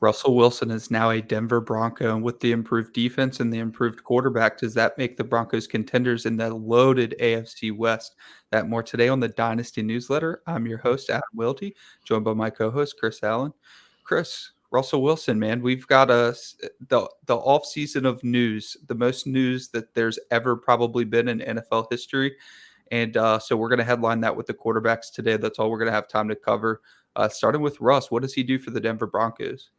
Russell Wilson is now a Denver Bronco, and with the improved defense and the improved quarterback, does that make the Broncos contenders in the loaded AFC West? That more today on the Dynasty Newsletter. I'm your host, Adam Wilde, joined by my co-host, Chris Allen. Chris, Russell Wilson, man, we've got the off season of news, the most news that there's ever probably been in NFL history. And so we're going to headline that with the quarterbacks today. That's all we're going to have time to cover. Starting with Russ, what does he do for the Denver Broncos?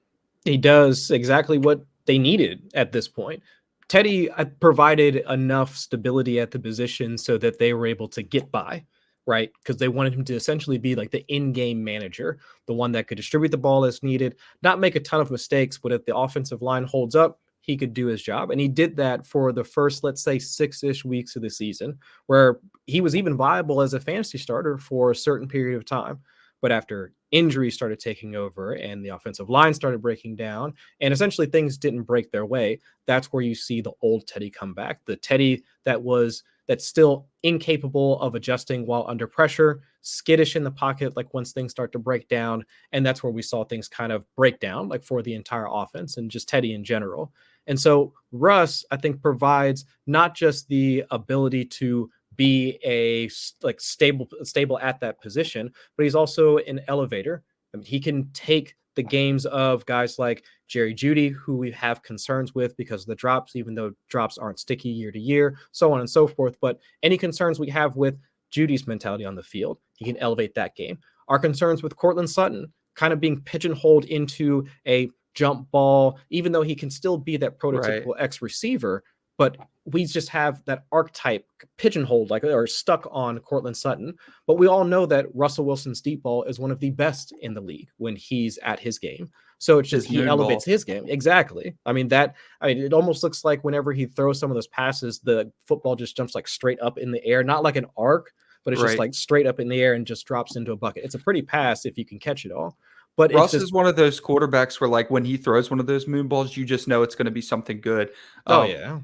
He does exactly what they needed at this point. Teddy provided enough stability at the position so that they were able to get by, right? Because they wanted him to essentially be like the in-game manager, the one that could distribute the ball as needed, not make a ton of mistakes, but if the offensive line holds up, he could do his job. And he did that for the first, let's say, 6-ish weeks of the season, where he was even viable as a fantasy starter for a certain period of time. But after injuries started taking over and the offensive line started breaking down and essentially things didn't break their way, that's where you see the old Teddy come back. The Teddy that's still incapable of adjusting while under pressure, skittish in the pocket, like once things start to break down. And that's where we saw things kind of break down, like for the entire offense and just Teddy in general. And so Russ, I think, provides not just the ability to be a stable at that position, but he's also an elevator. I mean, he can take the games of guys like Jerry Jeudy, who we have concerns with because of the drops, even though drops aren't sticky year to year, so on and so forth. But any concerns we have with Jeudy's mentality on the field, he can elevate that game. Our concerns with Courtland Sutton kind of being pigeonholed into a jump ball, even though he can still be that prototypical X receiver, but we just have that archetype pigeonholed, or stuck on Courtland Sutton. But we all know that Russell Wilson's deep ball is one of the best in the league when he's at his game. So it's just he elevates his game. Exactly. I mean, it almost looks like whenever he throws some of those passes, the football just jumps like straight up in the air, not like an arc, but it's just like straight up in the air and just drops into a bucket. It's a pretty pass if you can catch it all. But Russ is one of those quarterbacks where, like, when he throws one of those moon balls, you just know it's going to be something good. Yeah.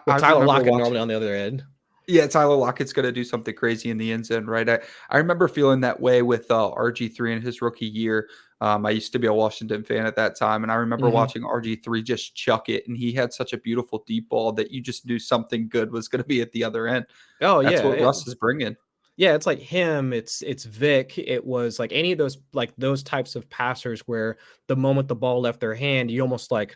Tyler Lockett normally on the other end. Yeah, Tyler Lockett's going to do something crazy in the end zone, right? I remember feeling that way with RG3 in his rookie year. I used to be a Washington fan at that time, and I remember watching RG3 just chuck it, and he had such a beautiful deep ball that you just knew something good was going to be at the other end. That's what Russ is bringing. Yeah, it's like him. It's Vic. It was like any of those types of passers where the moment the ball left their hand, you almost you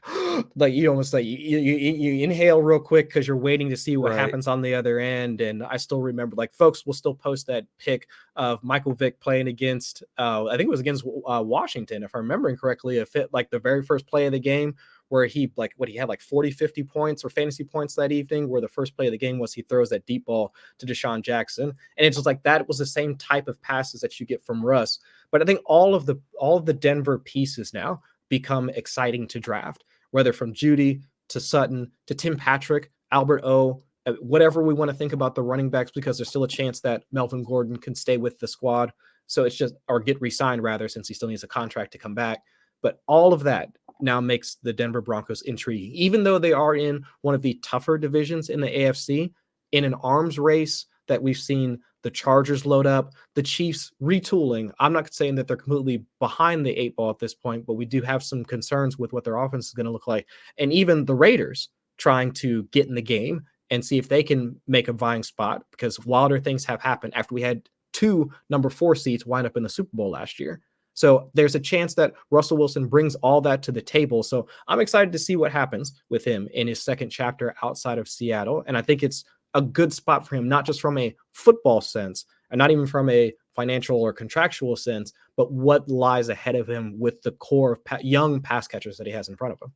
inhale real quick because you're waiting to see what happens on the other end. And I still remember, like, folks will still post that pic of Michael Vick playing against I think it was against Washington, if I'm remembering correctly. If it like the very first play of the game, where he had like 40, 50 points or fantasy points that evening, where the first play of the game was he throws that deep ball to Deshaun Jackson. And it's just like, that was the same type of passes that you get from Russ. But I think all of the Denver pieces now become exciting to draft, whether from Jeudy to Sutton to Tim Patrick, Albert O, whatever we want to think about the running backs, because there's still a chance that Melvin Gordon can stay with the squad. So it's just, or get re-signed rather, since he still needs a contract to come back. But all of that now makes the Denver Broncos intriguing, even though they are in one of the tougher divisions in the AFC, in an arms race that we've seen the Chargers load up, the Chiefs retooling. I'm not saying that they're completely behind the 8 ball at this point, but we do have some concerns with what their offense is going to look like. And even the Raiders trying to get in the game and see if they can make a vying spot, because wilder things have happened after we had 2 number 4 seeds wind up in the Super Bowl last year. So there's a chance that Russell Wilson brings all that to the table. So I'm excited to see what happens with him in his second chapter outside of Seattle. And I think it's a good spot for him, not just from a football sense and not even from a financial or contractual sense, but what lies ahead of him with the core of young pass catchers that he has in front of him.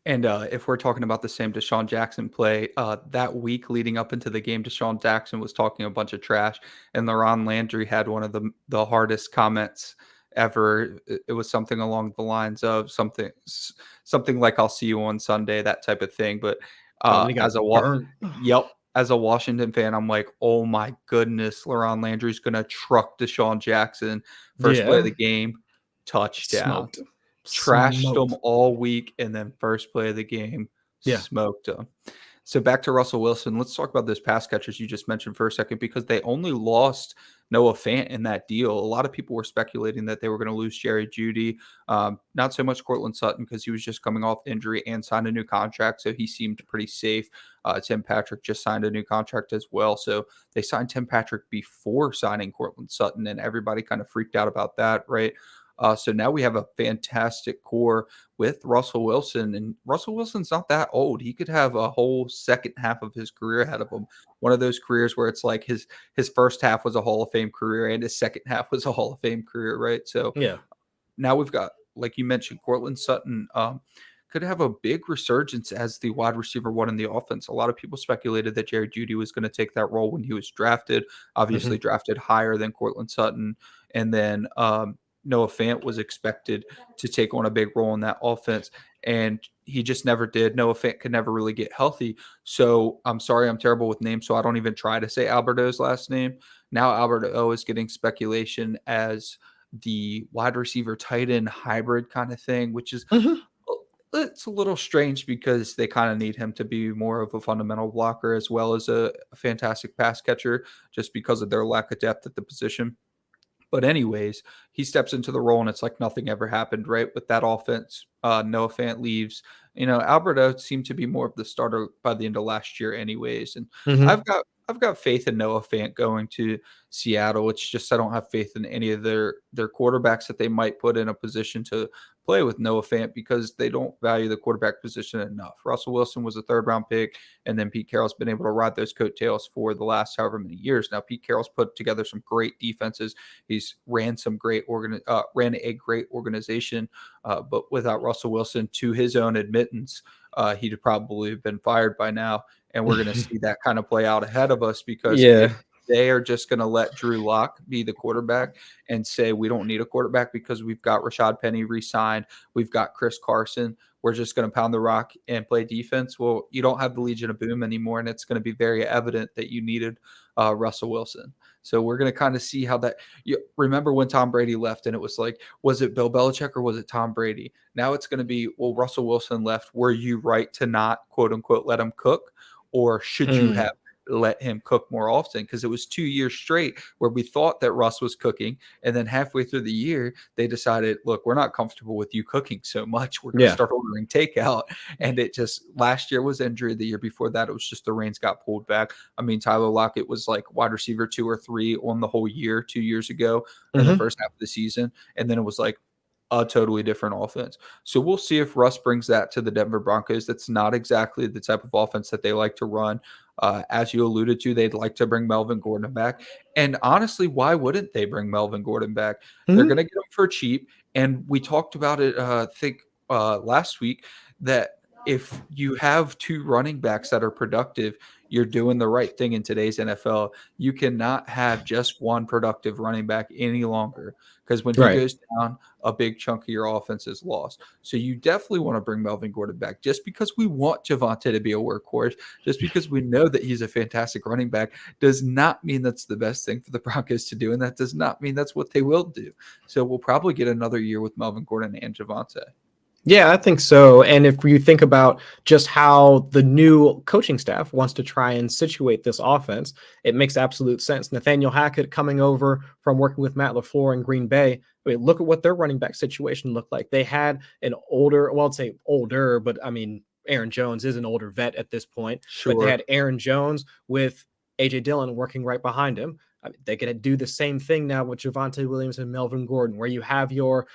And if we're talking about the same Deshaun Jackson play, that week leading up into the game, Deshaun Jackson was talking a bunch of trash, and LaRon Landry had one of the hardest comments ever. It was something along the lines of something like "I'll see you on Sunday," that type of thing. But as a Washington fan, I'm like, oh my goodness, LaRon Landry's gonna truck Deshaun Jackson. First play of the game, touchdown. Trashed them all week, and then first play of the game, smoked them. So back to Russell Wilson. Let's talk about those pass catchers you just mentioned for a second, because they only lost Noah Fant in that deal. A lot of people were speculating that they were going to lose Jerry Jeudy. Not so much Courtland Sutton because he was just coming off injury and signed a new contract, so he seemed pretty safe. Tim Patrick just signed a new contract as well, so they signed Tim Patrick before signing Courtland Sutton, and everybody kind of freaked out about that, right? So now we have a fantastic core with Russell Wilson, and Russell Wilson's not that old. He could have a whole second half of his career ahead of him. One of those careers where it's like his first half was a Hall of Fame career and his second half was a Hall of Fame career, right? So Yeah. now we've got, like you mentioned, Courtland Sutton could have a big resurgence as the wide receiver one in the offense. A lot of people speculated that Jerry Jeudy was going to take that role when he was drafted, obviously drafted higher than Courtland Sutton. And then Noah Fant was expected to take on a big role in that offense, and he just never did. Noah Fant could never really get healthy. So I'm sorry, I'm terrible with names, so I don't even try to say Alberto's last name. Now Alberto is getting speculation as the wide receiver tight end hybrid kind of thing, which is it's a little strange because they kind of need him to be more of a fundamental blocker as well as a fantastic pass catcher just because of their lack of depth at the position. But anyways, he steps into the role and it's like nothing ever happened, right? With that offense, Noah Fant leaves. Alberto seemed to be more of the starter by the end of last year, anyways. And I've got faith in Noah Fant going to Seattle. It's just I don't have faith in any of their quarterbacks that they might put in a position to play with Noah Fant because they don't value the quarterback position enough. Russell Wilson was a third-round pick, and then Pete Carroll's been able to ride those coattails for the last however many years. Now, Pete Carroll's put together some great defenses. He's ran a great organization, but without Russell Wilson, to his own admittance, he'd have probably been fired by now. And we're going to see that kind of play out ahead of us because if they are just going to let Drew Lock be the quarterback and say we don't need a quarterback because we've got Rashad Penny re-signed, we've got Chris Carson, we're just going to pound the rock and play defense. Well, you don't have the Legion of Boom anymore, and it's going to be very evident that you needed Russell Wilson. So we're going to kind of see how that – you remember when Tom Brady left and it was like, was it Bill Belichick or was it Tom Brady? Now it's going to be, well, Russell Wilson left. Were you right to not, quote unquote, let him cook? Or should you have let him cook more often? Because it was 2 years straight where we thought that Russ was cooking. And then halfway through the year, they decided, look, we're not comfortable with you cooking so much. We're going to start ordering takeout. And it just last year was injury. The year before that, it was just the reins got pulled back. I mean, Tyler Lockett was like wide receiver 2 or 3 on the whole year 2 years ago in the first half of the season. And then it was like a totally different offense. So we'll see if Russ brings that to the Denver Broncos. That's not exactly the type of offense that they like to run. As you alluded to, they'd like to bring Melvin Gordon back. And honestly, why wouldn't they bring Melvin Gordon back? They're going to get him for cheap. And we talked about it, I think, last week, that if you have 2 running backs that are productive, you're doing the right thing in today's NFL. You cannot have just one productive running back any longer because when he goes down, a big chunk of your offense is lost. So you definitely want to bring Melvin Gordon back. Just because we want Javonte to be a workhorse, just because we know that he's a fantastic running back, does not mean that's the best thing for the Broncos to do, and that does not mean that's what they will do. So we'll probably get another year with Melvin Gordon and Javonte. Yeah, I think so. And if you think about just how the new coaching staff wants to try and situate this offense, it makes absolute sense. Nathaniel Hackett coming over from working with Matt LaFleur in Green Bay. I mean, look at what their running back situation looked like. They had an older, well, I'd say older, but I mean, Aaron Jones is an older vet at this point. Sure. But they had Aaron Jones with A.J. Dillon working right behind him. I mean, they could do the same thing now with Javonte Williams and Melvin Gordon, where you have your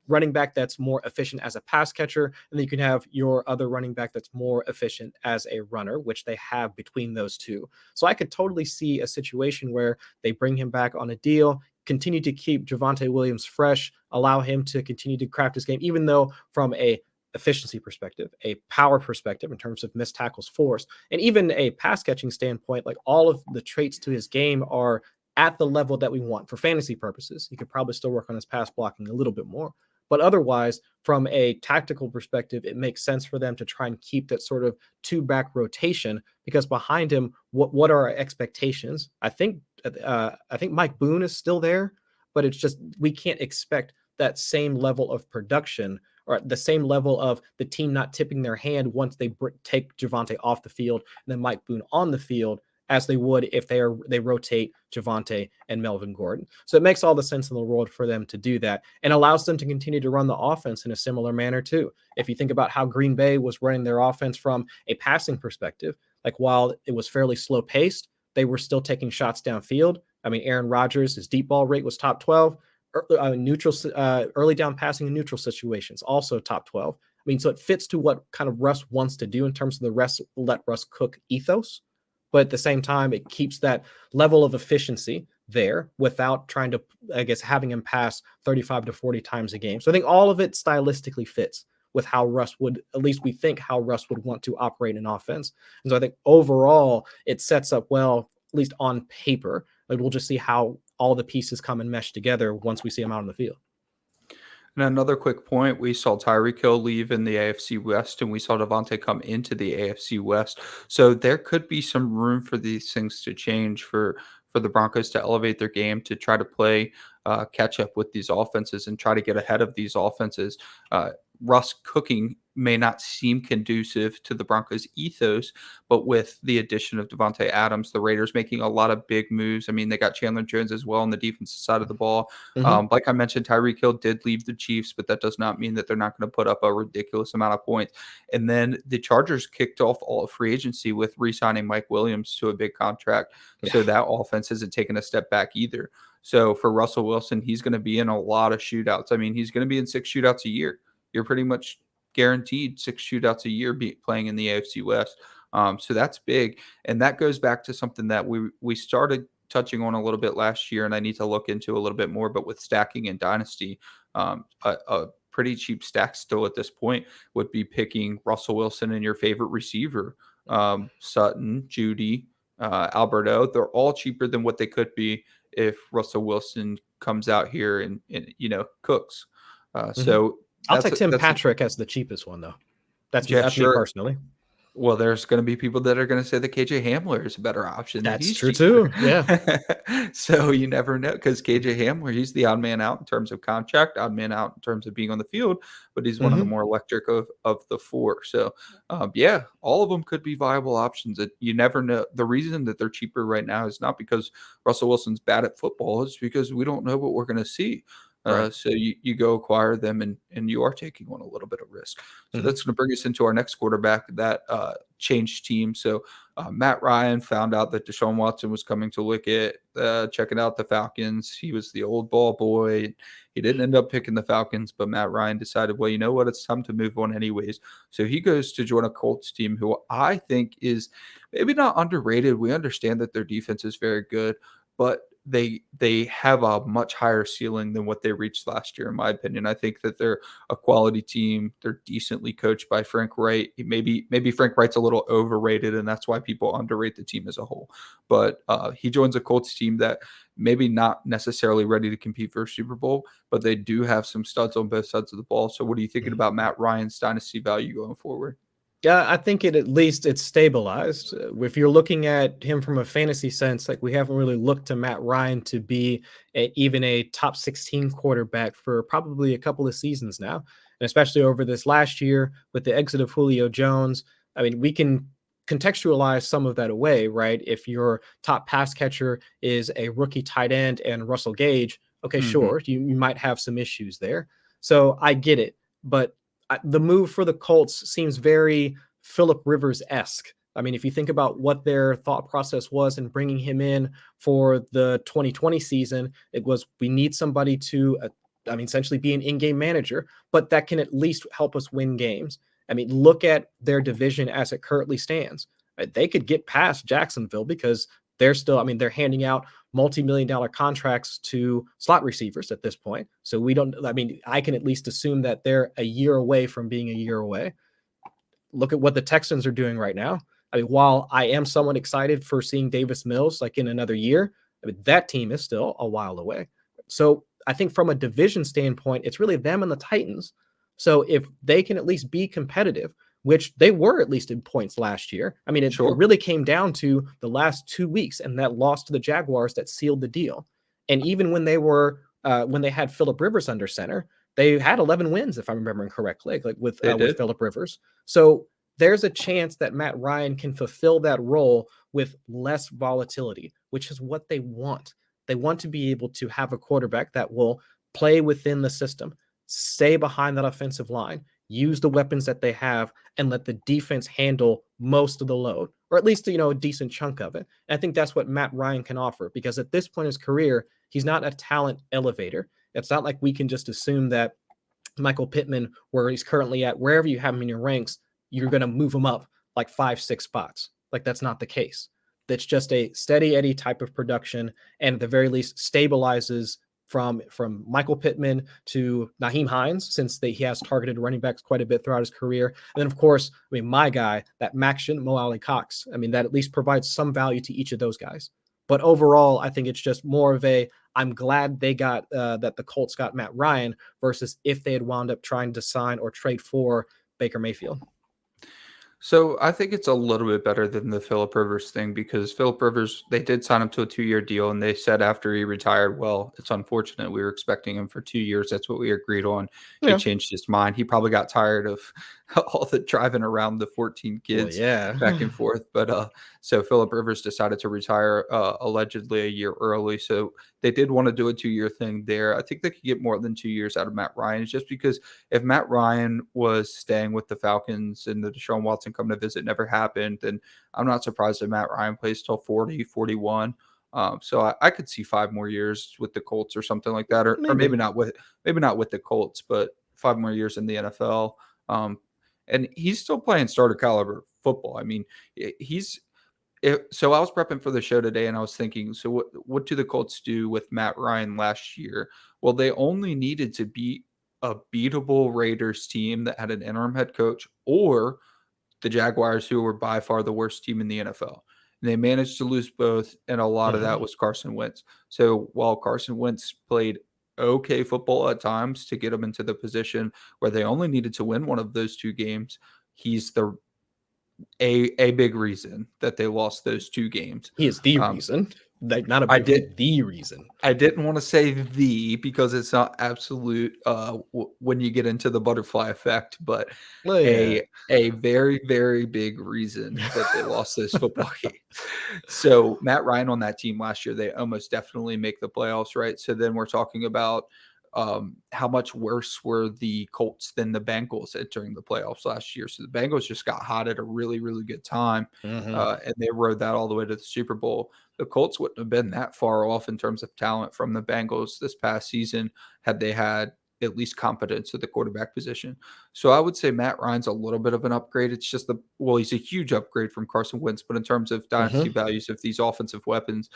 running back that's more efficient as a pass catcher, and then you can have your other running back that's more efficient as a runner, which they have between those two. So I could totally see a situation where they bring him back on a deal, continue to keep Javonte Williams fresh, allow him to continue to craft his game, even though from a efficiency perspective, a power perspective in terms of missed tackles forced, and even a pass catching standpoint, like all of the traits to his game are at the level that we want for fantasy purposes. He could probably still work on his pass blocking a little bit more. But otherwise, from a tactical perspective, it makes sense for them to try and keep that sort of 2-back rotation because behind him, what are our expectations? I think Mike Boone is still there, but it's just we can't expect that same level of production or the same level of the team not tipping their hand once they take Javonte off the field and then Mike Boone on the field as they would if they rotate Javonte and Melvin Gordon. So it makes all the sense in the world for them to do that, and allows them to continue to run the offense in a similar manner too. If you think about how Green Bay was running their offense from a passing perspective, like while it was fairly slow paced, they were still taking shots downfield. I mean, Aaron Rodgers, his deep ball rate was top 12. Early down passing in neutral situations, also top 12. I mean, so it fits to what kind of Russ wants to do in terms of the let Russ cook ethos. But at the same time, it keeps that level of efficiency there without trying to, I guess, having him pass 35 to 40 times a game. So I think all of it stylistically fits with how Russ would, at least we think how Russ would want to operate in offense. And so I think overall it sets up well, at least on paper. Like we'll just see how all the pieces come and mesh together once we see him out on the field. And another quick point, we saw Tyreek Hill leave in the AFC West, and we saw Davante come into the AFC West. So there could be some room for these things to change for the Broncos to elevate their game, to try to play catch up with these offenses and try to get ahead of these offenses. Russ cooking may not seem conducive to the Broncos ethos, but with the addition of Davante Adams, the Raiders making a lot of big moves. I mean, they got Chandler Jones as well on the defensive side of the ball. Like I mentioned, Tyreek Hill did leave the Chiefs, but that does not mean that they're not going to put up a ridiculous amount of points. And then the Chargers kicked off all of free agency with re-signing Mike Williams to a big contract. Yeah. So that offense isn't taking a step back either. So for Russell Wilson, he's going to be in a lot of shootouts. I mean, he's going to be in 6 shootouts a year. You're pretty much guaranteed 6 shootouts a year playing in the AFC West. So that's big. And that goes back to something that we started touching on a little bit last year, and I need to look into a little bit more, but with stacking and Dynasty, a pretty cheap stack still at this point would be picking Russell Wilson and your favorite receiver, Sutton, Jeudy, Alberto. They're all cheaper than what they could be if Russell Wilson comes out here and cooks. So I'll take Tim Patrick as the cheapest one, though. That's me personally. Well, there's going to be people that are going to say that KJ Hamler is a better option. That's true too. Yeah. So you never know, because KJ Hamler, he's the odd man out in terms of contract, odd man out in terms of being on the field, but he's one of the more electric of the four. So yeah, all of them could be viable options. That you never know. The reason that they're cheaper right now is not because Russell Wilson's bad at football. It's because we don't know what we're going to see. Right. So you go acquire them, and you are taking on a little bit of risk. So that's going to bring us into our next quarterback that changed team. So Matt Ryan found out that Deshaun Watson was coming to Wicket, checking out the Falcons. He was the old ball boy. He didn't end up picking the Falcons, but Matt Ryan decided, well, you know what? It's time to move on anyways. So he goes to join a Colts team who I think is maybe not underrated. We understand that their defense is very good, but they have a much higher ceiling than what they reached last year, in my opinion. I think that they're a quality team. They're decently coached by Frank Wright. Maybe Frank Wright's a little overrated, and that's why people underrate the team as a whole. But he joins a Colts team that maybe not necessarily ready to compete for a Super Bowl, but they do have some studs on both sides of the ball. So what are you thinking about Matt Ryan's dynasty value going forward? Yeah, I think at least it's stabilized. If you're looking at him from a fantasy sense, like we haven't really looked to Matt Ryan to be even a top 16 quarterback for probably a couple of seasons now. And especially over this last year with the exit of Julio Jones, I mean, we can contextualize some of that away, right? If your top pass catcher is a rookie tight end and Russell Gage, okay, sure, you might have some issues there. So I get it. But the move for the Colts seems very Phillip Rivers-esque. I mean, if you think about what their thought process was in bringing him in for the 2020 season, it was, we need somebody to, essentially be an in-game manager, but that can at least help us win games. I mean, look at their division as it currently stands. They could get past Jacksonville because they're still, they're handing out multi-million-dollar contracts to slot receivers at this point. So I can at least assume that they're a year away from being a year away. Look at what the Texans are doing right now. While I am somewhat excited for seeing Davis Mills like in another year, that team is still a while away. So I think from a division standpoint, it's really them and the Titans. So if they can at least be competitive, which they were at least in points last year. It really came down to the last 2 weeks and that loss to the Jaguars that sealed the deal. And even when they were, when they had Phillip Rivers under center, they had 11 wins, if I'm remembering correctly, with Phillip Rivers. So there's a chance that Matt Ryan can fulfill that role with less volatility, which is what they want. They want to be able to have a quarterback that will play within the system, stay behind that offensive line, use the weapons that they have, and let the defense handle most of the load, or at least, a decent chunk of it. And I think that's what Matt Ryan can offer, because at this point in his career, he's not a talent elevator. It's not like we can just assume that Michael Pittman, where he's currently at, wherever you have him in your ranks, you're going to move him up like 5-6 spots. Like, that's not the case. That's just a steady Eddie type of production, and at the very least stabilizes from Michael Pittman to Naheem Hines, since he has targeted running backs quite a bit throughout his career. And then, of course, my guy, that Maxion, Mo Alley Cox. That at least provides some value to each of those guys. But overall, I think it's just more of I'm glad they got that the Colts got Matt Ryan versus if they had wound up trying to sign or trade for Baker Mayfield. So I think it's a little bit better than the Phillip Rivers thing, because Phillip Rivers, they did sign him to a 2-year deal, and they said after he retired, well, it's unfortunate. We were expecting him for 2 years. That's what we agreed on. Yeah. He changed his mind. He probably got tired of all the driving around the 14 kids back and forth. But so Phillip Rivers decided to retire allegedly a year early. So they did want to do a 2-year thing there. I think they could get more than 2 years out of Matt Ryan, just because if Matt Ryan was staying with the Falcons and the Deshaun Watson coming to visit never happened, then I'm not surprised that Matt Ryan plays till 40, 41. So I could see 5 more years with the Colts or something like that, or maybe not with the Colts, but 5 more years in the NFL. And he's still playing starter caliber football. I mean, so I was prepping for the show today, and I was thinking, so what do the Colts do with Matt Ryan last year? Well, they only needed to beat a beatable Raiders team that had an interim head coach, or the Jaguars, who were by far the worst team in the NFL. And they managed to lose both, and a lot of that was Carson Wentz. So while Carson Wentz played okay football at times to get him into the position where they only needed to win one of those 2 games, he's a big reason that they lost those 2 games. He is the reason. Not a big, the reason. I didn't want to say because it's not absolute when you get into the butterfly effect, but a very, very big reason that they lost those football games. So Matt Ryan on that team last year, they almost definitely make the playoffs, right? So then we're talking about how much worse were the Colts than the Bengals entering the playoffs last year. So the Bengals just got hot at a really, really good time, and they rode that all the way to the Super Bowl. The Colts wouldn't have been that far off in terms of talent from the Bengals this past season had they had at least competence at the quarterback position. So I would say Matt Ryan's a little bit of an upgrade. It's just he's a huge upgrade from Carson Wentz, but in terms of dynasty values of these offensive weapons,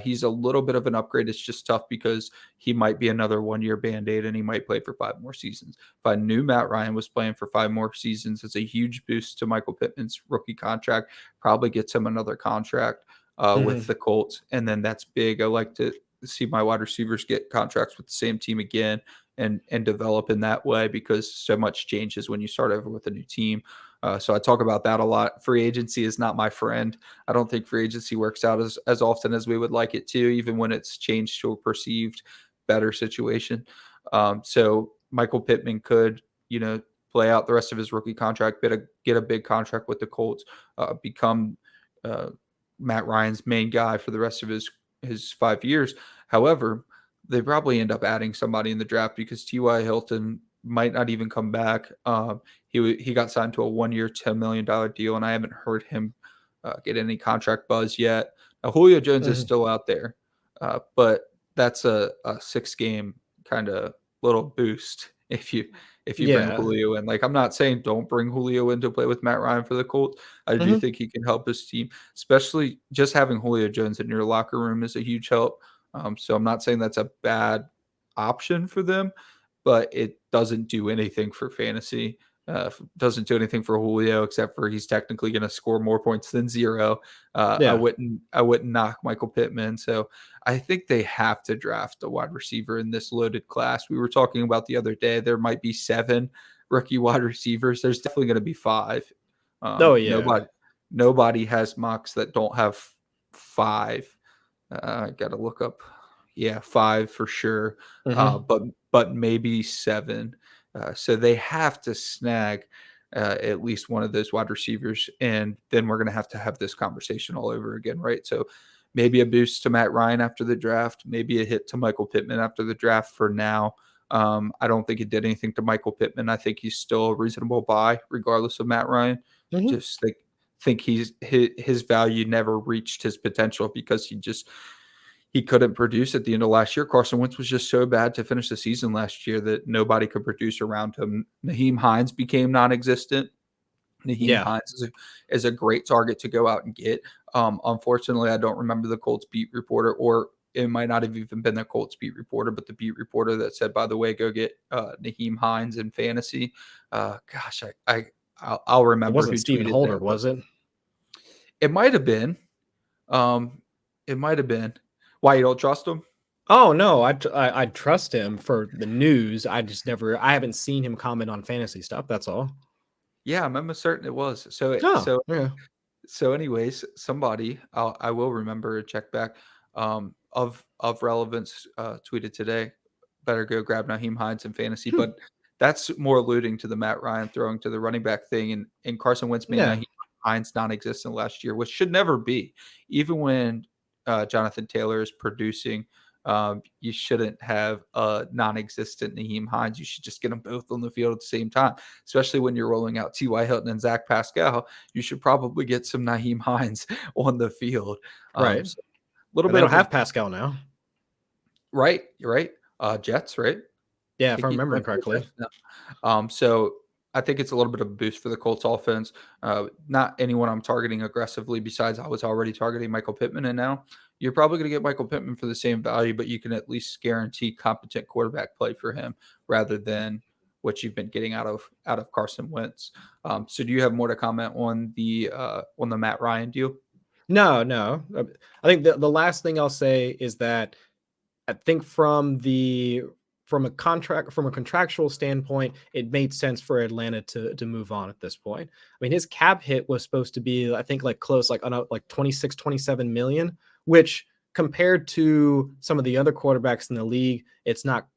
he's a little bit of an upgrade. It's just tough because he might be another 1-year Band-Aid, and he might play for 5 more seasons. If I knew Matt Ryan was playing for 5 more seasons, it's a huge boost to Michael Pittman's rookie contract, probably gets him another contract with the Colts. And then that's big. I like to see my wide receivers get contracts with the same team again and develop in that way, because so much changes when you start over with a new team. So I talk about that a lot. Free agency is not my friend. I don't think free agency works out as often as we would like it to, even when it's changed to a perceived better situation. So Michael Pittman could, play out the rest of his rookie contract, get a big contract with the Colts, become Matt Ryan's main guy for the rest of his 5 years. However, they probably end up adding somebody in the draft, because T.Y. Hilton might not even come back. He got signed to a 1-year, $10 million deal, and I haven't heard him get any contract buzz yet. Now, Julio Jones is still out there, but that's a 6-game kind of little boost if you bring Julio in. Like, I'm not saying don't bring Julio in to play with Matt Ryan for the Colts. I do think he can help his team, especially just having Julio Jones in your locker room is a huge help. So I'm not saying that's a bad option for them, but it doesn't do anything for fantasy. Doesn't do anything for Julio, except for he's technically going to score more points than 0. I wouldn't knock Michael Pittman. So I think they have to draft a wide receiver in this loaded class. We were talking about the other day, there might be 7 rookie wide receivers. There's definitely going to be 5. Nobody has mocks that don't have 5. I got to look up. Yeah, 5 for sure. But maybe 7. So they have to snag at least one of those wide receivers, and then we're going to have this conversation all over again, right? So maybe a boost to Matt Ryan after the draft, maybe a hit to Michael Pittman after the draft for now. I don't think it did anything to Michael Pittman. I think he's still a reasonable buy, regardless of Matt Ryan. Just think his value never reached his potential because he couldn't produce at the end of last year. Carson Wentz was just so bad to finish the season last year that nobody could produce around him. Naheem Hines became non-existent. Naheem Hines is a great target to go out and get. Unfortunately, I don't remember the Colts beat reporter, or it might not have even been the Colts beat reporter, but the beat reporter that said, by the way, go get Naheem Hines in fantasy. Gosh, I'll remember. It wasn't who Stephen tweeted Holder, that, was it? It might have been. It might have been. Why, you don't trust him? Oh no, I trust him for the news. I haven't seen him comment on fantasy stuff. That's all. Yeah, I'm almost certain it was. So anyways, somebody I will remember and check back of relevance tweeted today. Better go grab Naheem Hines in fantasy, but that's more alluding to the Matt Ryan throwing to the running back thing, and Carson Wentz made Naheem Hines non-existent last year, which should never be. Even when Jonathan Taylor is producing, you shouldn't have a non-existent Naheem Hines. You should just get them both on the field at the same time, especially when you're rolling out T.Y. Hilton and Zach Pascal. You should probably get some Naheem Hines on the field. Right. So little bit. They don't have Pascal now. Right. You're right. Jets, right? Yeah, if I remember correctly. So I think it's a little bit of a boost for the Colts offense. Not anyone I'm targeting aggressively besides I was already targeting Michael Pittman, and now you're probably going to get Michael Pittman for the same value, but you can at least guarantee competent quarterback play for him rather than what you've been getting out of Carson Wentz. So do you have more to comment on the Matt Ryan deal? No. I think the last thing I'll say is that I think from a contractual standpoint, it made sense for Atlanta to move on at this point. I mean, his cap hit was supposed to be, I think, like close, like 26, 27 million, which compared to some of the other quarterbacks in the league, it's not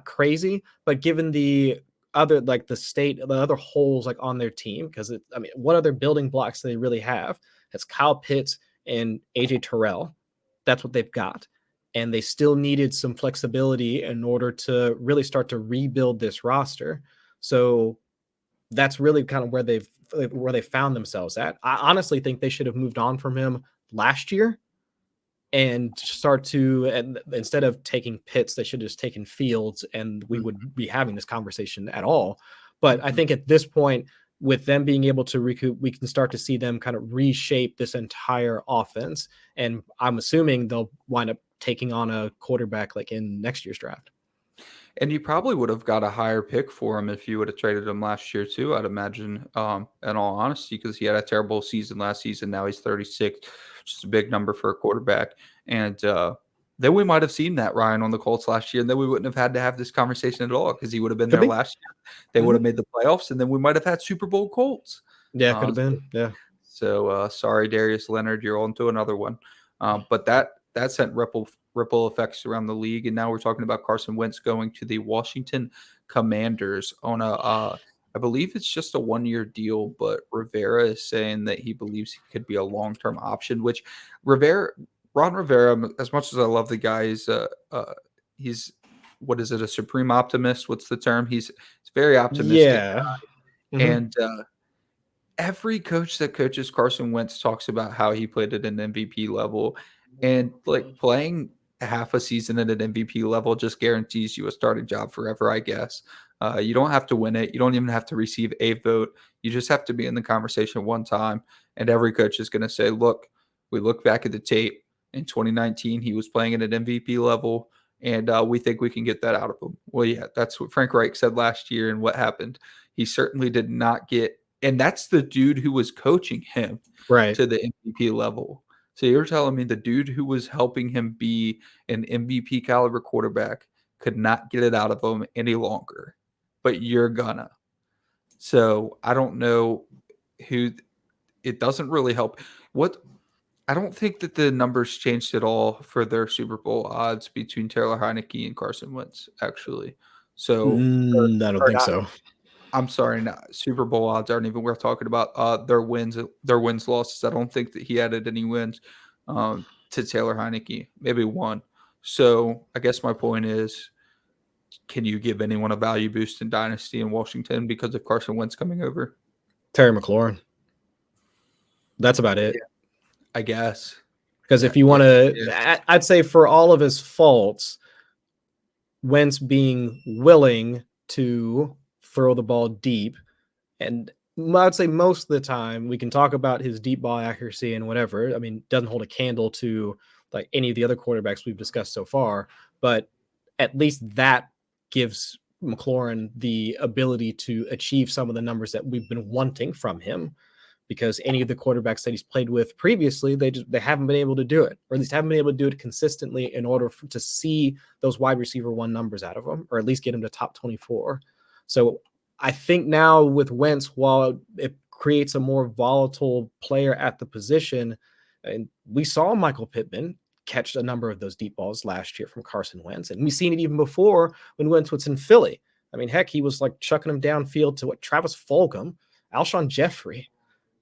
crazy. But given the other, like the other holes like on their team, because what other building blocks do they really have? It's Kyle Pitts and AJ Terrell. That's what they've got. And they still needed some flexibility in order to really start to rebuild this roster. So that's really kind of where they found themselves at. I honestly think they should have moved on from him last year and instead of taking Pitts, they should have just taken Fields, and we would be having this conversation at all. But I think at this point, with them being able to recoup, we can start to see them kind of reshape this entire offense. And I'm assuming they'll wind up taking on a quarterback like in next year's draft. And you probably would have got a higher pick for him if you would have traded him last year too, I'd imagine, in all honesty, because he had a terrible season last season. Now he's 36, which is a big number for a quarterback. And then we might have seen that Ryan on the Colts last year, and then we wouldn't have had to have this conversation at all because he would have been there last year. They would have made the playoffs, and then we might have had Super Bowl Colts. Yeah, could have been. Yeah. So sorry, Darius Leonard, you're on to another one. But that sent ripple effects around the league, and now we're talking about Carson Wentz going to the Washington Commanders on I believe it's just a 1-year deal, but Rivera is saying that he believes he could be a long-term option, which Ron Rivera, as much as I love the guy, he's what is it, a supreme optimist? What's the term? He's very optimistic. Yeah. And every coach that coaches Carson Wentz talks about how he played at an MVP level, and like playing half a season at an MVP level just guarantees you a starting job forever, I guess. You don't have to win it. You don't even have to receive a vote. You just have to be in the conversation one time. And every coach is going to say, look, we look back at the tape. In 2019, he was playing at an MVP level, and we think we can get that out of him. Well, yeah, that's what Frank Reich said last year, and what happened. He certainly did not get – and that's the dude who was coaching him to the MVP level. So you're telling me the dude who was helping him be an MVP caliber quarterback could not get it out of him any longer, but you're gonna. So I don't know who – it doesn't really help. I don't think that the numbers changed at all for their Super Bowl odds between Taylor Heineke and Carson Wentz, actually. So I don't think so. I'm sorry, Super Bowl odds aren't even worth talking about. Their wins, losses. I don't think that he added any wins to Taylor Heineke, maybe one. So I guess my point is, can you give anyone a value boost in Dynasty in Washington because of Carson Wentz coming over? Terry McLaurin. That's about it. Yeah, I guess. Because if you want to, I'd say for all of his faults, Wentz being willing to throw the ball deep, and I'd say most of the time we can talk about his deep ball accuracy and whatever. I mean, doesn't hold a candle to like any of the other quarterbacks we've discussed so far, but at least that gives McLaurin the ability to achieve some of the numbers that we've been wanting from him, because any of the quarterbacks that he's played with previously, they haven't been able to do it, or at least haven't been able to do it consistently in order to see those wide receiver one numbers out of them, or at least get him to top 24. So I think now with Wentz, while it creates a more volatile player at the position, and we saw Michael Pittman catch a number of those deep balls last year from Carson Wentz, and we've seen it even before when Wentz was in Philly. I mean, heck, he was like chucking him downfield to Travis Fulgham, Alshon Jeffrey.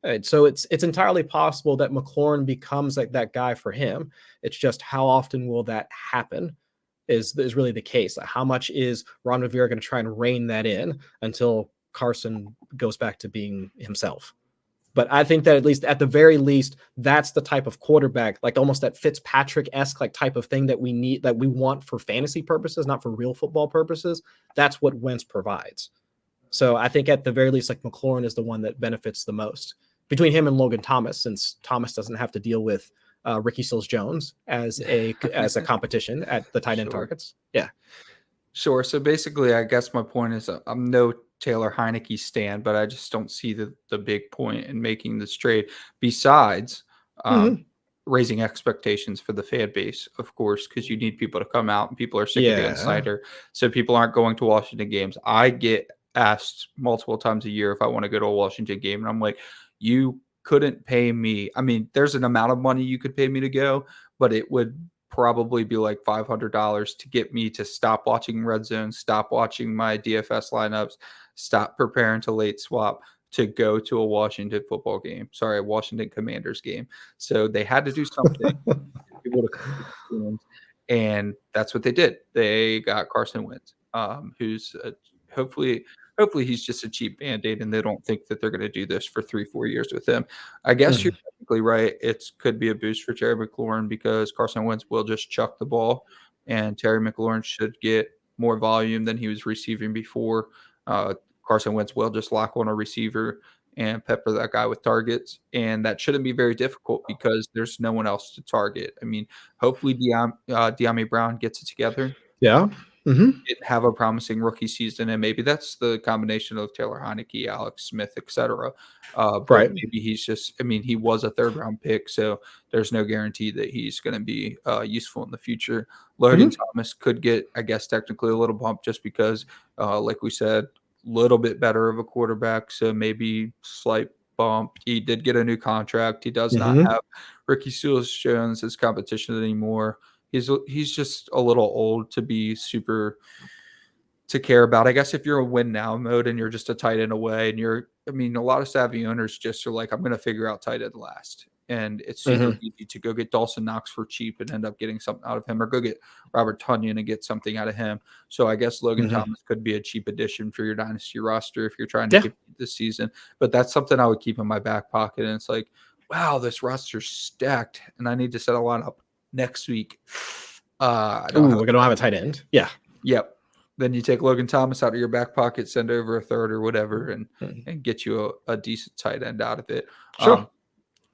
And so it's entirely possible that McLaurin becomes like that guy for him. It's just how often will that happen is really the case. Like how much is Ron Rivera going to try and rein that in until Carson goes back to being himself? But I think that at least at the very least, that's the type of quarterback, like almost that Fitzpatrick-esque like type of thing that we need, that we want for fantasy purposes, not for real football purposes. That's what Wentz provides. So I think at the very least, like McLaurin is the one that benefits the most between him and Logan Thomas, since Thomas doesn't have to deal with Ricky Seals-Jones as a competition at the tight end targets. Yeah. Sure. So basically, I guess my point is I'm no Taylor Heineke stan, but I just don't see the big point in making this trade besides raising expectations for the fan base, of course, because you need people to come out and people are sick of Dan Snyder. So people aren't going to Washington games. I get asked multiple times a year if I want to go to a Washington game, and I'm like, you couldn't pay me. I mean, there's an amount of money you could pay me to go, but it would probably be like $500 to get me to stop watching Red Zone, stop watching my DFS lineups, stop preparing to late swap to go to a Washington football game. Sorry, a Washington Commanders game. So they had to do something. And that's what they did. They got Carson Wentz, who's hopefully he's just a cheap Band-Aid and they don't think that they're going to do this for 3-4 years with him. I guess you're technically right. It could be a boost for Terry McLaurin because Carson Wentz will just chuck the ball and Terry McLaurin should get more volume than he was receiving before. Carson Wentz will just lock on a receiver and pepper that guy with targets. And that shouldn't be very difficult because there's no one else to target. I mean, hopefully De'Ami Brown gets it together. Yeah. Didn't have a promising rookie season, and maybe that's the combination of Taylor Heineke, Alex Smith, etc. But maybe he's just, I mean, he was a third-round pick, so there's no guarantee that he's going to be useful in the future. Logan Thomas could get, I guess, technically a little bump just because, like we said, a little bit better of a quarterback, so maybe slight bump. He did get a new contract. He does not have Ricky Seals-Jones as competition anymore. He's just a little old to be super to care about. I guess if you're a win now mode and you're just a tight end away and a lot of savvy owners just are like, I'm going to figure out tight end last. And it's super easy to go get Dawson Knox for cheap and end up getting something out of him, or go get Robert Tonyan and get something out of him. So I guess Logan Thomas could be a cheap addition for your dynasty roster if you're trying to compete this season. But that's something I would keep in my back pocket. And it's like, wow, this roster's stacked and I need to set a lineup next week. We're gonna have a tight end. Yeah. Yep. Then you take Logan Thomas out of your back pocket, send over a third or whatever, and get you a decent tight end out of it. Sure.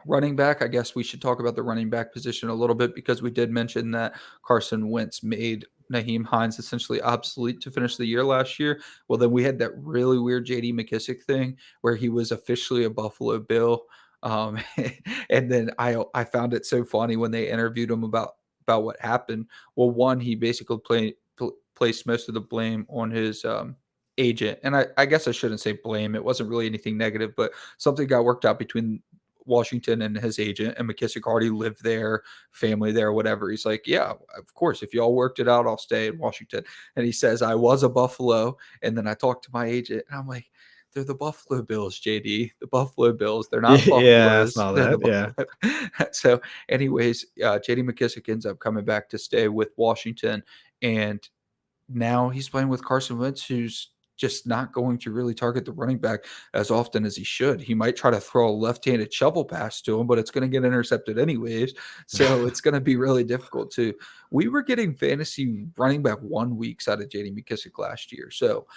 Running back, I guess we should talk about the running back position a little bit because we did mention that Carson Wentz made Nyheim Hines essentially obsolete to finish the year last year. Well, then we had that really weird J.D. McKissick thing where he was officially a Buffalo Bill. And then I found it so funny when they interviewed him about what happened. Well, one, he basically placed most of the blame on his agent. And I guess I shouldn't say blame. It wasn't really anything negative, but something got worked out between Washington and his agent, and McKissick already lived there, family there, whatever. He's like, yeah, of course, if y'all worked it out, I'll stay in Washington. And he says, I was a Buffalo, and then I talked to my agent, and I'm like, they're the Buffalo Bills, JD. The Buffalo Bills. They're not Yeah, I Buffaloes. saw They're the that. Yeah. Buffalo. So, anyways, JD McKissick ends up coming back to stay with Washington, and now he's playing with Carson Wentz, who's just not going to really target the running back as often as he should. He might try to throw a left-handed shovel pass to him, but it's going to get intercepted anyways. So it's going to be really difficult too. We were getting fantasy running back 1 weeks out of JD McKissick last year. So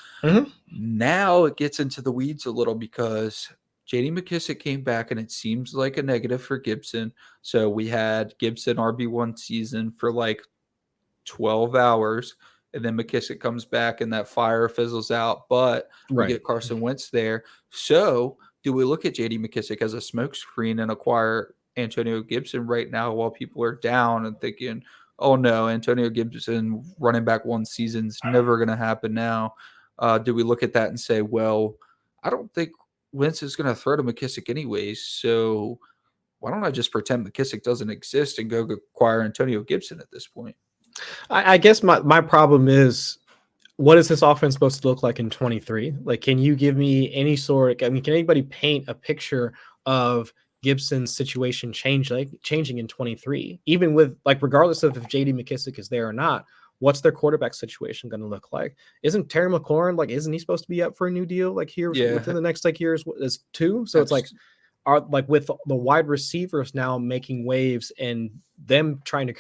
now it gets into the weeds a little because JD McKissick came back and it seems like a negative for Gibson. So we had Gibson RB1 season for like 12 hours, and then McKissick comes back and that fire fizzles out, but we Right. get Carson Wentz there. So do we look at JD McKissick as a smokescreen and acquire Antonio Gibson right now while people are down and thinking, oh no, Antonio Gibson running back 1 season's never going to happen now? Do we look at that and say, well, I don't think Wentz is going to throw to McKissick anyways, so why don't I just pretend McKissick doesn't exist and go acquire Antonio Gibson at this point? I guess my problem is, what is this offense supposed to look like in 23? Like, can you give me any sort? I mean, can anybody paint a picture of Gibson's situation changing in 23? Even with, like, regardless of if JD McKissick is there or not, what's their quarterback situation going to look like? Isn't Terry McLaurin, like, isn't he supposed to be up for a new deal like here within the next like years is 2? So it's like, are like with the wide receivers now making waves and them trying to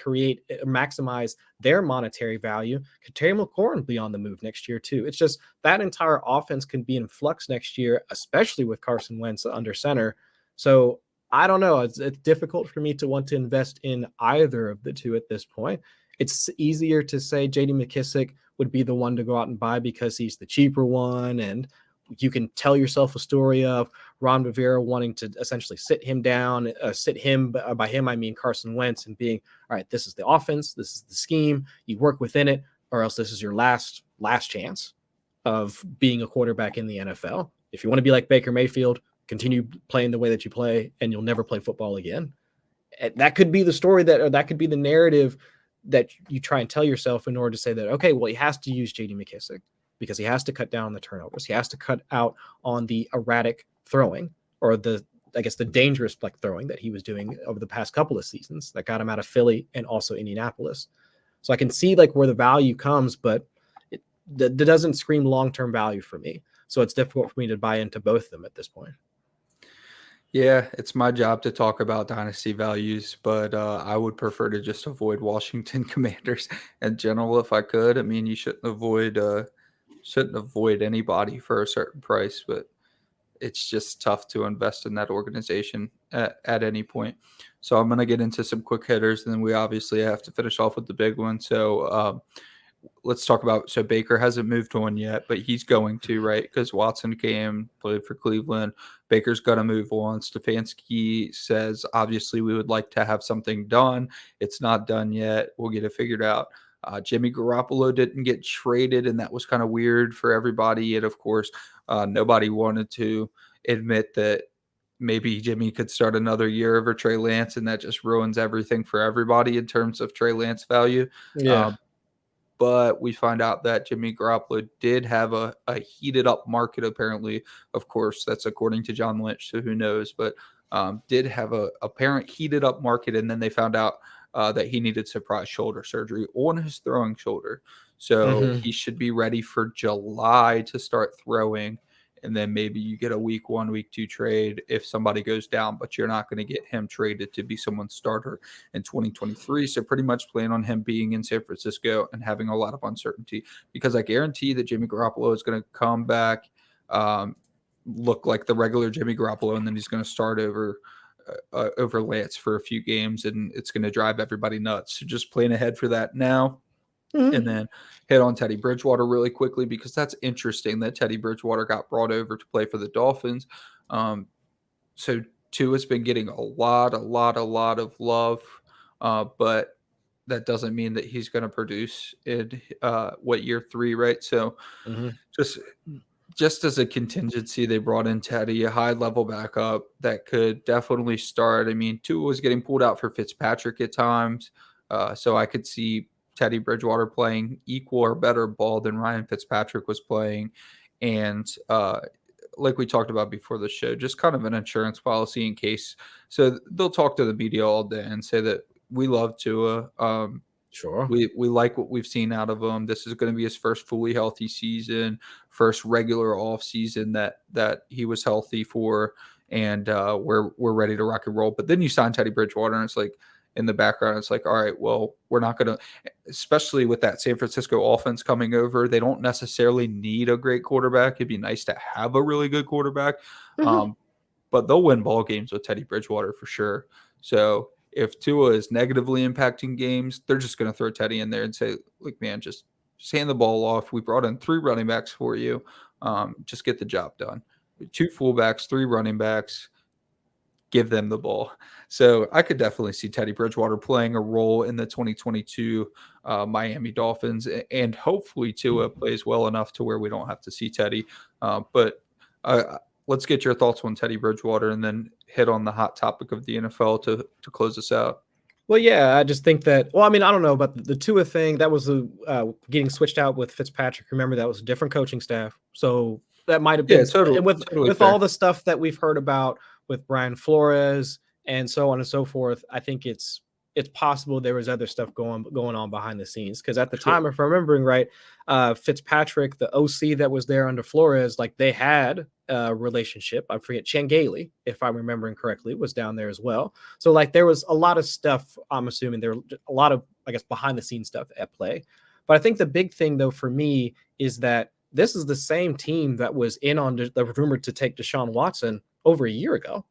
maximize their monetary value, could Terry McLaurin be on the move next year too? It's just that entire offense can be in flux next year, especially with Carson Wentz under center. So I don't know. It's difficult for me to want to invest in either of the two at this point. It's easier to say JD McKissick would be the one to go out and buy because he's the cheaper one, and you can tell yourself a story of Ron Rivera wanting to essentially sit him down, by him, I mean Carson Wentz, and being, all right, this is the offense, this is the scheme, you work within it, or else this is your last chance of being a quarterback in the NFL. If you want to be like Baker Mayfield, continue playing the way that you play, and you'll never play football again. That could be the story that could be the narrative that you try and tell yourself in order to say that, okay, well, he has to use JD McKissick, because he has to cut down the turnovers. He has to cut out on the erratic throwing, or the dangerous throwing that he was doing over the past couple of seasons that got him out of Philly and also Indianapolis. So I can see like where the value comes, but that doesn't scream long-term value for me. So it's difficult for me to buy into both of them at this point. Yeah, it's my job to talk about dynasty values, but I would prefer to just avoid Washington Commanders in general if I could. I mean, you shouldn't avoid anybody for a certain price, but it's just tough to invest in that organization at any point. So I'm going to get into some quick hitters, and then we obviously have to finish off with the big one. So let's talk about, so Baker hasn't moved on yet, but he's going to, right? Because Watson came, played for Cleveland. Baker's going to move on. Stefanski says, obviously, we would like to have something done. It's not done yet. We'll get it figured out. Jimmy Garoppolo didn't get traded, and that was kind of weird for everybody. And, of course, nobody wanted to admit that maybe Jimmy could start another year over Trey Lance, and that just ruins everything for everybody in terms of Trey Lance value. Yeah. But we find out that Jimmy Garoppolo did have a heated up market, apparently. Of course, that's according to John Lynch, so who knows, but did have a apparent heated up market, and then they found out that he needed surprise shoulder surgery on his throwing shoulder. So he should be ready for July to start throwing. And then maybe you get a week 1, week 2 trade if somebody goes down, but you're not going to get him traded to be someone's starter in 2023. So pretty much plan on him being in San Francisco and having a lot of uncertainty, because I guarantee that Jimmy Garoppolo is going to come back, look like the regular Jimmy Garoppolo, and then he's going to start over Lance for a few games, and it's going to drive everybody nuts. So just plan ahead for that now. And then hit on Teddy Bridgewater really quickly, because that's interesting that Teddy Bridgewater got brought over to play for the Dolphins. So Tua's been getting a lot of love, but that doesn't mean that he's going to produce in year 3, right? So just just as a contingency, they brought in Teddy, a high-level backup that could definitely start. I mean, Tua was getting pulled out for Fitzpatrick at times, so I could see Teddy Bridgewater playing equal or better ball than Ryan Fitzpatrick was playing. And like we talked about before the show, just kind of an insurance policy in case. So they'll talk to the media all day and say that we love Tua. Sure. We like what we've seen out of him. This is going to be his first fully healthy season, first regular off season that he was healthy for, and we're ready to rock and roll. But then you sign Teddy Bridgewater, and it's like in the background, it's like, all right, well, we're not going to, especially with that San Francisco offense coming over, they don't necessarily need a great quarterback. It'd be nice to have a really good quarterback, but they'll win ball games with Teddy Bridgewater for sure. So if Tua is negatively impacting games, they're just going to throw Teddy in there and say, look, man, just hand the ball off. We brought in 3 running backs for you. Just get the job done. 2 fullbacks, 3 running backs, give them the ball. So I could definitely see Teddy Bridgewater playing a role in the 2022 Miami Dolphins, and hopefully Tua plays well enough to where we don't have to see Teddy. But let's get your thoughts on Teddy Bridgewater and then hit on the hot topic of the NFL to close us out. Well, yeah, I just think that. Well, I mean, I don't know about the Tua thing. That was getting switched out with Fitzpatrick. Remember, that was a different coaching staff, so that might have been totally with all the stuff that we've heard about with Brian Flores and so on and so forth. I think it's possible there was other stuff going on behind the scenes, because at the time, if I'm remembering right, Fitzpatrick, the OC that was there under Flores, like they had a relationship. I forget, Changeli, if I'm remembering correctly, was down there as well. So like there was a lot of stuff. I'm assuming there were a lot of, I guess, behind the scenes stuff at play. But I think the big thing though for me is that this is the same team that was in on the rumored to take Deshaun Watson over a year ago.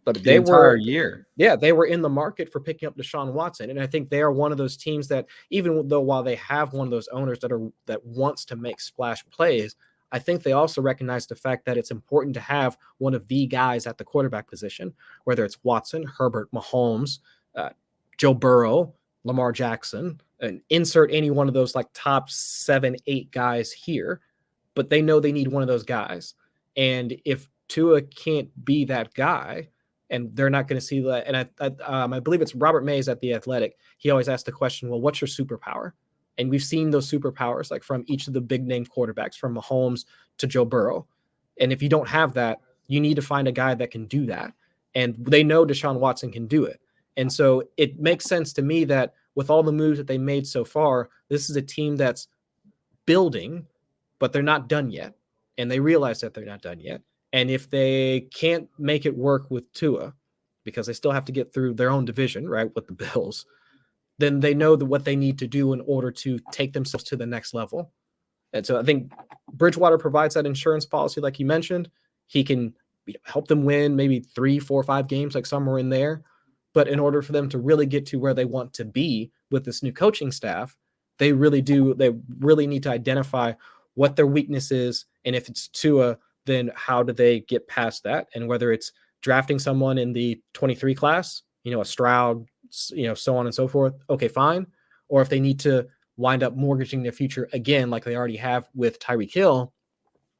But the entire year. Yeah, they were in the market for picking up Deshaun Watson. And I think they are one of those teams that, even though while they have one of those owners that wants to make splash plays, I think they also recognize the fact that it's important to have one of the guys at the quarterback position, whether it's Watson, Herbert, Mahomes, Joe Burrow, Lamar Jackson, and insert any one of those like top 7, 8 guys here. But they know they need one of those guys. And if Tua can't be that guy, and they're not going to see that. And I believe it's Robert Mays at The Athletic. He always asks the question, well, what's your superpower? And we've seen those superpowers like from each of the big name quarterbacks, from Mahomes to Joe Burrow. And if you don't have that, you need to find a guy that can do that. And they know Deshaun Watson can do it. And so it makes sense to me that with all the moves that they made so far, this is a team that's building, but they're not done yet. And they realize that they're not done yet. And if they can't make it work with Tua, because they still have to get through their own division, right, with the Bills, then they know what they need to do in order to take themselves to the next level. And so I think Bridgewater provides that insurance policy, like you mentioned. He can help them win maybe 3, 4, 5 games, like somewhere in there. But in order for them to really get to where they want to be with this new coaching staff, they really need to identify what their weakness is. And if it's Tua, then how do they get past that? And whether it's drafting someone in the 23 class, a Stroud, so on and so forth, okay, fine. Or if they need to wind up mortgaging their future again, like they already have with Tyreek Hill,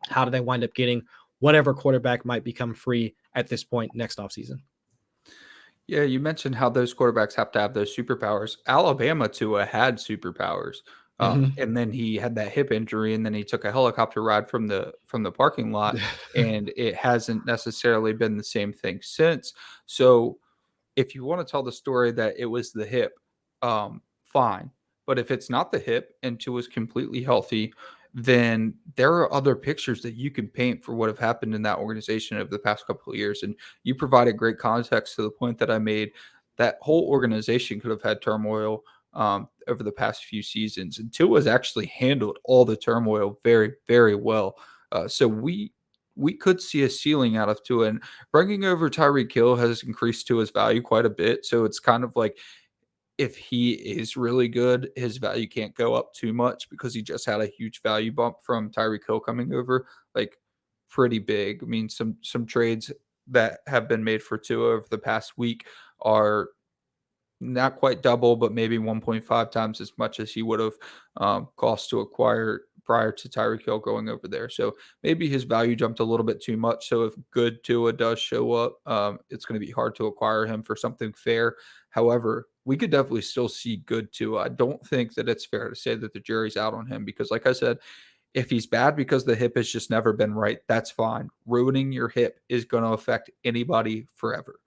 how do they wind up getting whatever quarterback might become free at this point next offseason? Yeah, you mentioned how those quarterbacks have to have those superpowers. Alabama Tua had superpowers. And then he had that hip injury, and then he took a helicopter ride from the parking lot, and it hasn't necessarily been the same thing since. So if you want to tell the story that it was the hip, fine. But if it's not the hip and Tua's completely healthy, then there are other pictures that you can paint for what have happened in that organization over the past couple of years. And you provided great context to the point that I made. That whole organization could have had turmoil over the past few seasons. And Tua's actually handled all the turmoil very, very well. So we could see a ceiling out of Tua. And bringing over Tyreek Hill has increased Tua's value quite a bit. So it's kind of like, if he is really good, his value can't go up too much because he just had a huge value bump from Tyreek Hill coming over, like pretty big. I mean, some trades that have been made for Tua over the past week are not quite double, but maybe 1.5 times as much as he would have cost to acquire prior to Tyreek Hill going over there. So maybe his value jumped a little bit too much. So if good Tua does show up, it's going to be hard to acquire him for something fair. However, we could definitely still see good Tua. I don't think that it's fair to say that the jury's out on him because, like I said, if he's bad because the hip has just never been right, that's fine. Ruining your hip is going to affect anybody forever.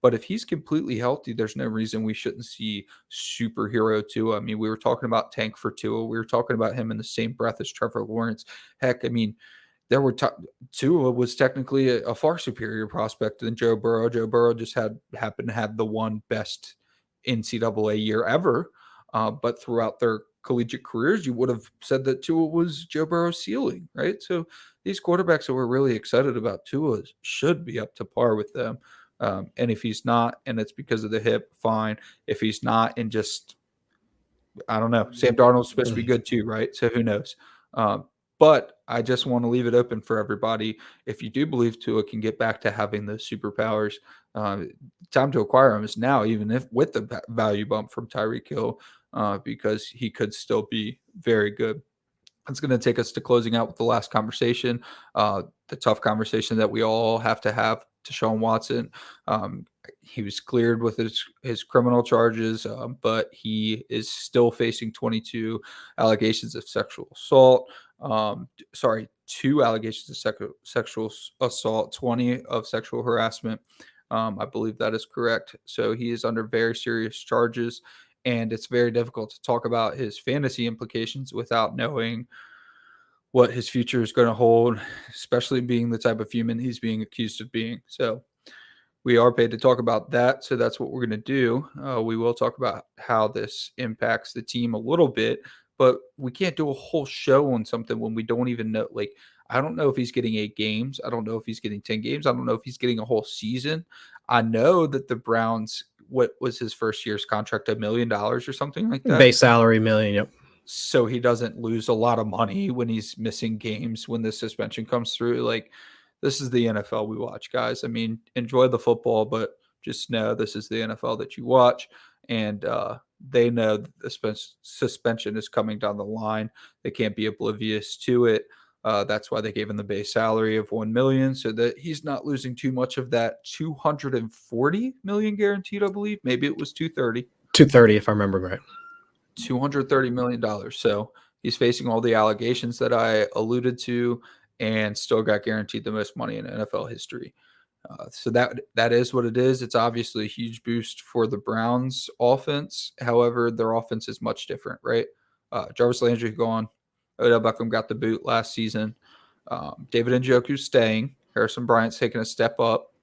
But if he's completely healthy, there's no reason we shouldn't see superhero Tua. I mean, we were talking about tank for Tua. We were talking about him in the same breath as Trevor Lawrence. Heck, I mean, Tua was technically a far superior prospect than Joe Burrow. Joe Burrow just happened to have the one best NCAA year ever. But throughout their collegiate careers, you would have said that Tua was Joe Burrow's ceiling, right? So these quarterbacks that we're really excited about Tua should be up to par with them. And if he's not, and it's because of the hip, fine. If he's not, and just, I don't know, Sam Darnold's supposed to be good too, right? So who knows? But I just want to leave it open for everybody. If you do believe Tua can get back to having those superpowers, time to acquire him is now, even if with the value bump from Tyreek Hill, because he could still be very good. It's going to take us to closing out with the last conversation, the tough conversation that we all have to have. Deshaun Watson, he was cleared with his criminal charges, but he is still facing 22 allegations of sexual assault. 2 allegations of sexual assault, 20 of sexual harassment. I believe that is correct. So he is under very serious charges, and it's very difficult to talk about his fantasy implications without knowing what his future is going to hold, especially being the type of human he's being accused of being. So we are paid to talk about that. So that's what we're going to do. We will talk about how this impacts the team a little bit, but we can't do a whole show on something when we don't even know. Like, I don't know if he's getting 8 games. I don't know if he's getting 10 games. I don't know if he's getting a whole season. I know that the Browns, what was his first year's contract, $1 million or something like that? Base salary, $1 million, yep. So he doesn't lose a lot of money when he's missing games when the suspension comes through. Like, this is the NFL we watch, guys. I mean, enjoy the football, but just know this is the NFL that you watch. And they know the suspension is coming down the line. They can't be oblivious to it. That's why they gave him the base salary of $1 million, so that he's not losing too much of that $240 million guaranteed, I believe. Maybe it was $230. $230, if I remember right. $230 million. So he's facing all the allegations that I alluded to and still got guaranteed the most money in NFL history. So that is what it is. It's obviously a huge boost for the Browns offense. However, their offense is much different, right? Jarvis Landry gone. Odell Beckham got the boot last season. David Njoku's staying. Harrison Bryant's taking a step up.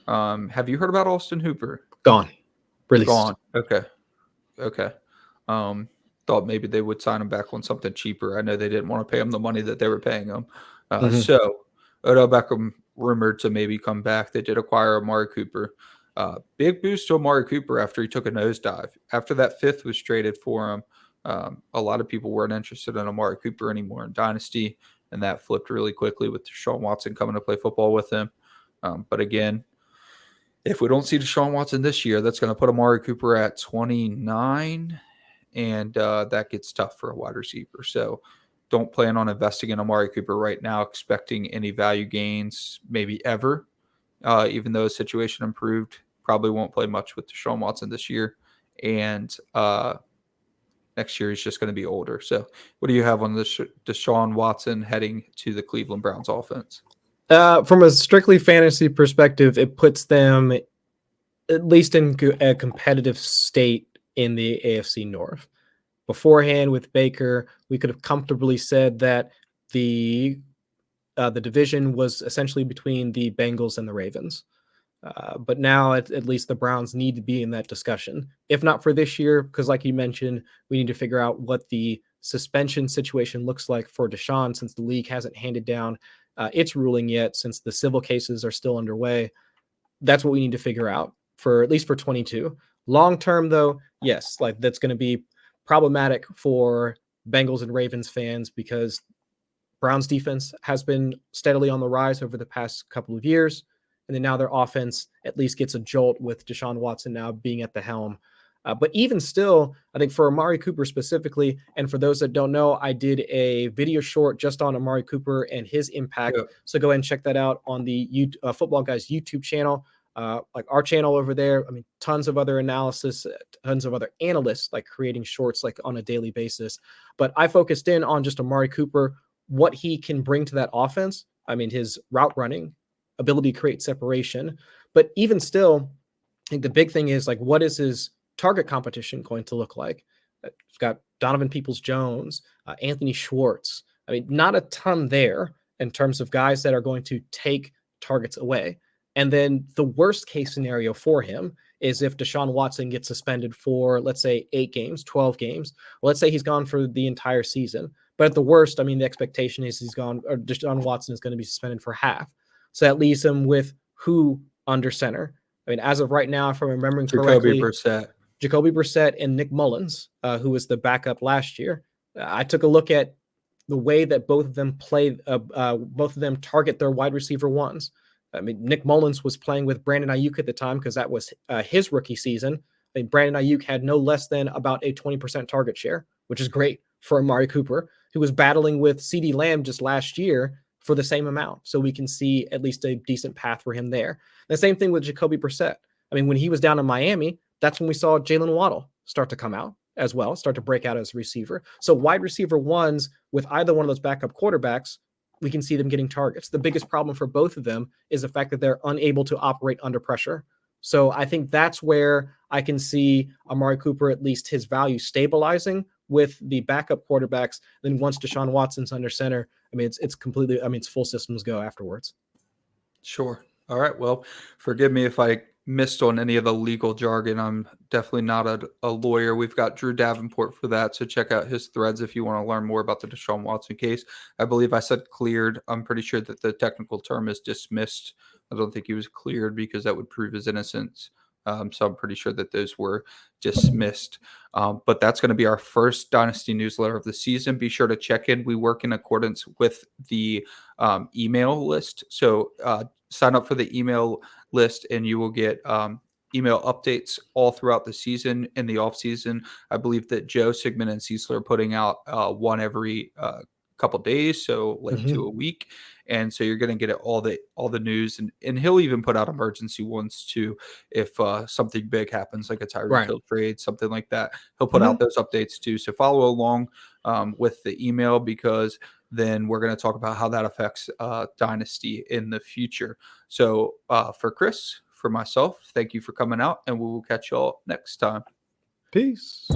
Have you heard about Austin Hooper? Gone. Released. Gone. Okay. Thought maybe they would sign him back on something cheaper. I know they didn't want to pay him the money that they were paying him. So Odell Beckham rumored to maybe come back. They did acquire Amari Cooper. Big boost to Amari Cooper after he took a nosedive. After that 5th was traded for him, a lot of people weren't interested in Amari Cooper anymore in Dynasty, and that flipped really quickly with Deshaun Watson coming to play football with him. But again, if we don't see Deshaun Watson this year, that's going to put Amari Cooper at 29, and that gets tough for a wide receiver. So don't plan on investing in Amari Cooper right now, expecting any value gains, maybe ever. Even though his situation improved, probably won't play much with Deshaun Watson this year. And next year he's just going to be older. So what do you have on this Deshaun Watson heading to the Cleveland Browns offense? From a strictly fantasy perspective, it puts them at least in a competitive state in the AFC North. Beforehand with Baker, we could have comfortably said that the division was essentially between the Bengals and the Ravens. But now at least the Browns need to be in that discussion. If not for this year, because like you mentioned, we need to figure out what the suspension situation looks like for Deshaun, since the league hasn't handed down its ruling yet, since the civil cases are still underway. That's what we need to figure out for at least for 22. Long term, though, yes, like that's going to be problematic for Bengals and Ravens fans, because Browns defense has been steadily on the rise over the past couple of years. And then now their offense at least gets a jolt with Deshaun Watson now being at the helm. But even still, I think for Amari Cooper specifically, and for those that don't know, I did a video short just on Amari Cooper and his impact. Yeah. So go ahead and check that out on the Football Guys YouTube channel. Like our channel over there. I mean, tons of other analysis, tons of other analysts like creating shorts like on a daily basis. But I focused in on just Amari Cooper, what he can bring to that offense. I mean, his route running, ability to create separation. But even still, I think the big thing is like, what is his target competition going to look like? We've got Donovan Peoples-Jones, Anthony Schwartz. I mean, not a ton there in terms of guys that are going to take targets away. And then the worst case scenario for him is if Deshaun Watson gets suspended for, let's say, 8 games, 12 games. Well, let's say he's gone for the entire season. But at the worst, I mean, the expectation is he's gone, or Deshaun Watson is going to be suspended for half. So that leaves him with who under center? I mean, as of right now, if I'm remembering correctly, Jacoby Brissett and Nick Mullins, who was the backup last year. I took a look at the way that both of them play, both of them target their wide receiver ones. I mean, Nick Mullins was playing with Brandon Ayuk at the time because that was his rookie season. I mean, Brandon Ayuk had no less than about a 20% target share, which is great for Amari Cooper, who was battling with CeeDee Lamb just last year for the same amount. So we can see at least a decent path for him there. The same thing with Jacoby Brissett. I mean, when he was down in Miami, that's when we saw Jalen Waddle start to come out as well, start to break out as a receiver. So wide receiver ones with either one of those backup quarterbacks, we can see them getting targets. The biggest problem for both of them is the fact that they're unable to operate under pressure. So I think that's where I can see Amari Cooper, at least his value stabilizing with the backup quarterbacks. Then once Deshaun Watson's under center, I mean, it's completely, I mean, it's full systems go afterwards. Sure. All right. Well, forgive me if I missed on any of the legal jargon. I'm definitely not a lawyer. We've got Drew Davenport for that. So check out his threads if you want to learn more about the Deshaun Watson case. I believe I said cleared. I'm pretty sure that the technical term is dismissed. I don't think he was cleared because that would prove his innocence. So I'm pretty sure that those were dismissed. But that's going to be our first Dynasty newsletter of the season. Be sure to check in. We work in accordance with the email list. So sign up for the email list and you will get email updates all throughout the season. In the off season, I believe that Joe, Sigmund, and Cecil are putting out one every couple days, so like 2 a week. And so you're going to get all the news, and he'll even put out emergency ones too if something big happens, like a Tyreek Hill trade, something like that. He'll put out those updates too. So follow along with the email, because then we're going to talk about how that affects Dynasty in the future. So for Chris, for myself, thank you for coming out, and we will catch y'all next time. Peace.